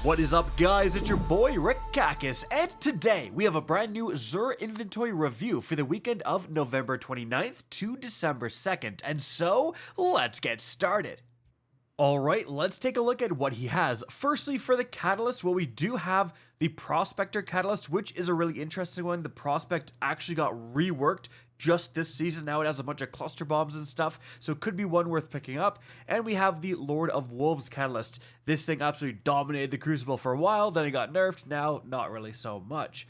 What is up, guys? It's your boy Rick Kakis, and today we have a brand new Xur Inventory review for the weekend of November 29th to December 2nd, and so let's get started. Alright, let's take a look at what he has. Firstly, for the catalyst, well, we do have the Prospector catalyst, which is a really interesting one. The Prospect actually got reworked just this season. Now it has a bunch of cluster bombs and stuff, so it could be one worth picking up. And we have the Lord of Wolves catalyst. This thing absolutely dominated the Crucible for a while, then it got nerfed, now not really so much.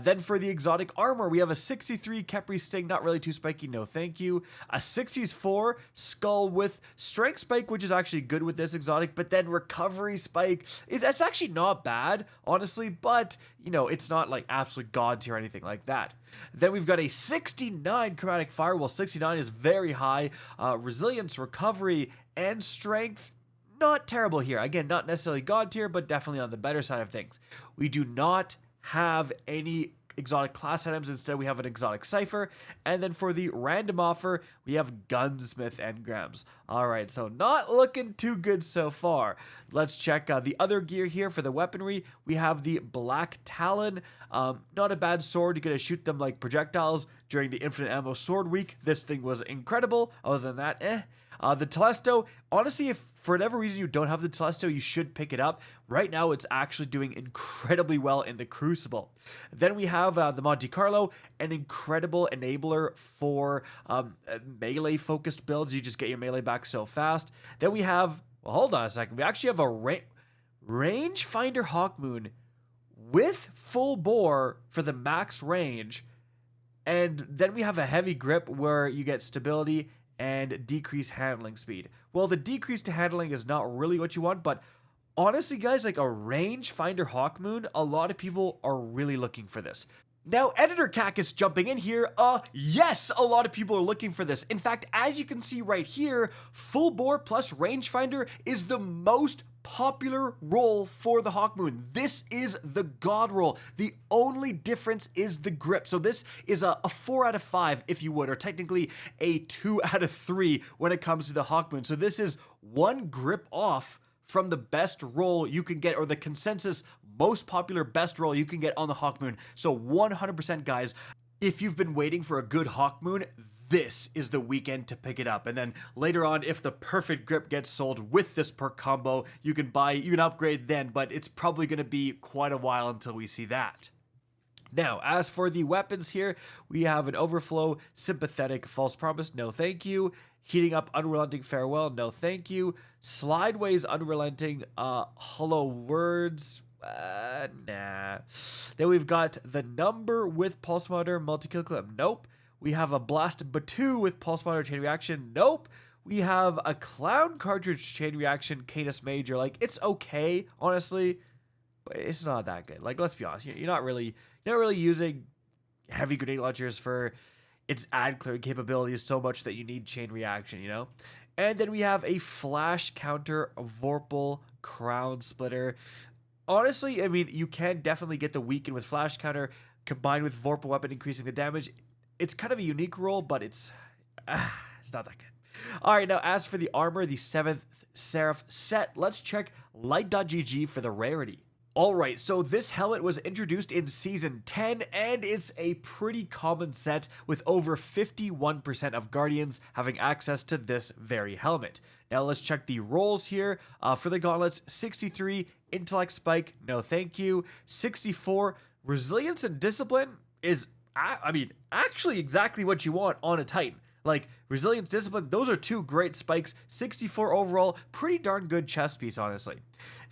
Then for the exotic armor, we have a 63 Khepri Sting, not really too spiky, no thank you. A 64 Skull with Strength Spike, which is actually good with this exotic, but then Recovery Spike, that's actually not bad, honestly, but, you know, it's not like absolute god tier or anything like that. Then we've got a 69 Chromatic Fire, well, 69 is very high. Resilience, Recovery, and Strength, not terrible here. Again, not necessarily god tier, but definitely on the better side of things. We do not have any exotic class items. Instead, we have an exotic cipher. And then for the random offer, we have Gunsmith engrams. All right, so not looking too good so far. Let's check the other gear here for the weaponry. We have the Black Talon. Not a bad sword. You're going to shoot them like projectiles during the Infinite Ammo Sword Week. This thing was incredible. Other than that, The Telesto, honestly, if for whatever reason you don't have the Telesto, you should pick it up. Right now, it's actually doing incredibly well in the Crucible. Then we have the Monte Carlo, an incredible enabler for melee-focused builds. You just get your melee back so fast. Then we have, well, hold on a second. We actually have a rangefinder Hawkmoon with full bore for the max range. And then we have a heavy grip where you get stability and decreased handling speed. Well, the decrease to handling is not really what you want, but honestly, guys, like a rangefinder Hawkmoon, a lot of people are really looking for this. Now, Editor Kakis jumping in here, yes, a lot of people are looking for this. In fact, as you can see right here, full bore plus rangefinder is the most popular role for the Hawkmoon. This is the god role. The only difference is the grip. So this is a 4 out of 5, if you would, or technically a 2 out of 3 when it comes to the Hawkmoon. So this is one grip off from the best role you can get, or the consensus most popular best role you can get on the Hawkmoon. So 100%, guys, if you've been waiting for a good Hawkmoon, this is the weekend to pick it up. And then later on, if the perfect grip gets sold with this perk combo, you can upgrade then, but it's probably going to be quite a while until we see that. Now, as for the weapons here, we have an Overflow, Sympathetic, False Promise, no thank you. Heating Up, Unrelenting Farewell, no thank you. Slideways, Unrelenting, Hollow Words, nah. Then we've got the Number with Pulse Monitor, Multi-Kill Clip, nope. We have a Blast Batu with Pulse Monitor Chain Reaction, nope. We have a Clown Cartridge Chain Reaction, Canis Major, like, it's okay, honestly, but it's not that good. Like, let's be honest, you're not really using heavy grenade launchers for its ad clearing capabilities so much that you need chain reaction, you know? And then we have a Flash Counter Vorpal Crown Splitter. Honestly, I mean, you can definitely get the weaken with Flash Counter combined with Vorpal Weapon increasing the damage. It's kind of a unique role, but it's not that good. All right, now as for the armor, the 7th Seraph set, let's check light.gg for the rarity. Alright, so this helmet was introduced in Season 10, and it's a pretty common set with over 51% of Guardians having access to this very helmet. Now let's check the rolls here. For the gauntlets, 63, Intellect Spike, no thank you. 64, Resilience and Discipline is, I mean, actually exactly what you want on a Titan. Like, Resilience, Discipline, those are two great spikes. 64 overall, pretty darn good chest piece, honestly.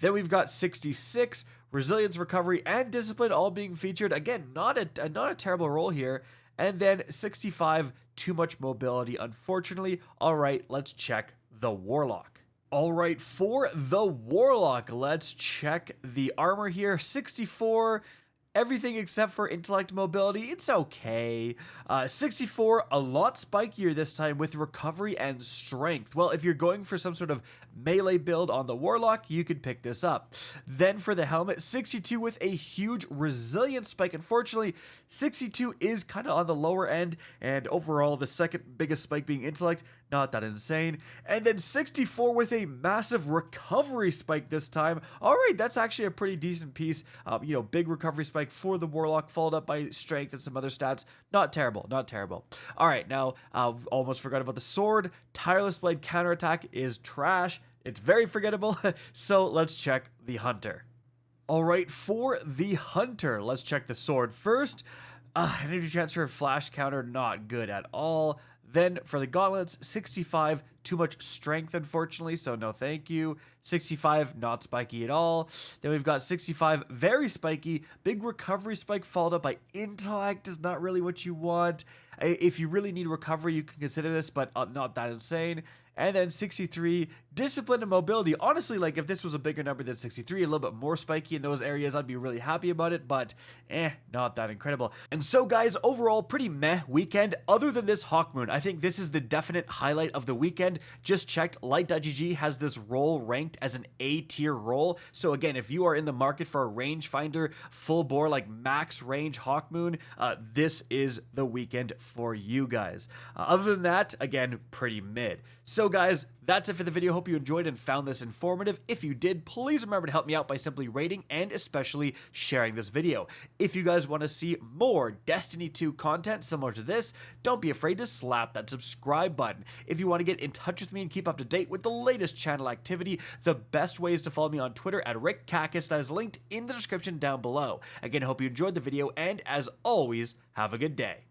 Then we've got 66, Resilience, Recovery, and Discipline all being featured. Again, not a terrible roll here. And then 65, too much mobility, unfortunately. All right, let's check the Warlock. All right, for the Warlock, let's check the armor here. 64... everything except for intellect mobility, it's okay. 64, a lot spikier this time with recovery and strength. Well, if you're going for some sort of melee build on the Warlock, you could pick this up. Then for the helmet, 62 with a huge resilience spike. Unfortunately, 62 is kind of on the lower end, and overall, the second biggest spike being intellect, not that insane. And then 64 with a massive recovery spike this time. All right, that's actually a pretty decent piece. Big recovery spike for the Warlock, followed up by strength and some other stats. Not terrible, not terrible. All right, now, almost forgot about the sword. Tireless Blade counterattack is trash. It's very forgettable. So let's check the Hunter. All right, for the Hunter, let's check the sword first. Energy transfer, flash counter, not good at all. Then for the gauntlets, 65, too much strength, unfortunately, so no thank you. 65, not spiky at all. Then we've got 65, very spiky. Big recovery spike followed up by intellect is not really what you want. If you really need recovery, you can consider this, but not that insane. And then 63, discipline and mobility. Honestly, like if this was a bigger number than 63, a little bit more spiky in those areas, I'd be really happy about it, but not that incredible. And so guys, overall, pretty meh weekend. Other than this Hawkmoon, I think this is the definite highlight of the weekend. Just checked, Light.gg has this role ranked as an A tier role. So again, if you are in the market for a rangefinder, full bore, like max range Hawkmoon, this is the weekend for you guys. Other than that, again, pretty mid. So guys, that's it for the video. Hope you enjoyed and found this informative. If you did, please remember to help me out by simply rating and especially sharing this video. If you guys want to see more Destiny 2 content similar to this, don't be afraid to slap that subscribe button. If you want to get in touch with me and keep up to date with the latest channel activity, the best way is to follow me on Twitter at RickCacus. That is linked in the description down below. Again, I hope you enjoyed the video, and as always, have a good day.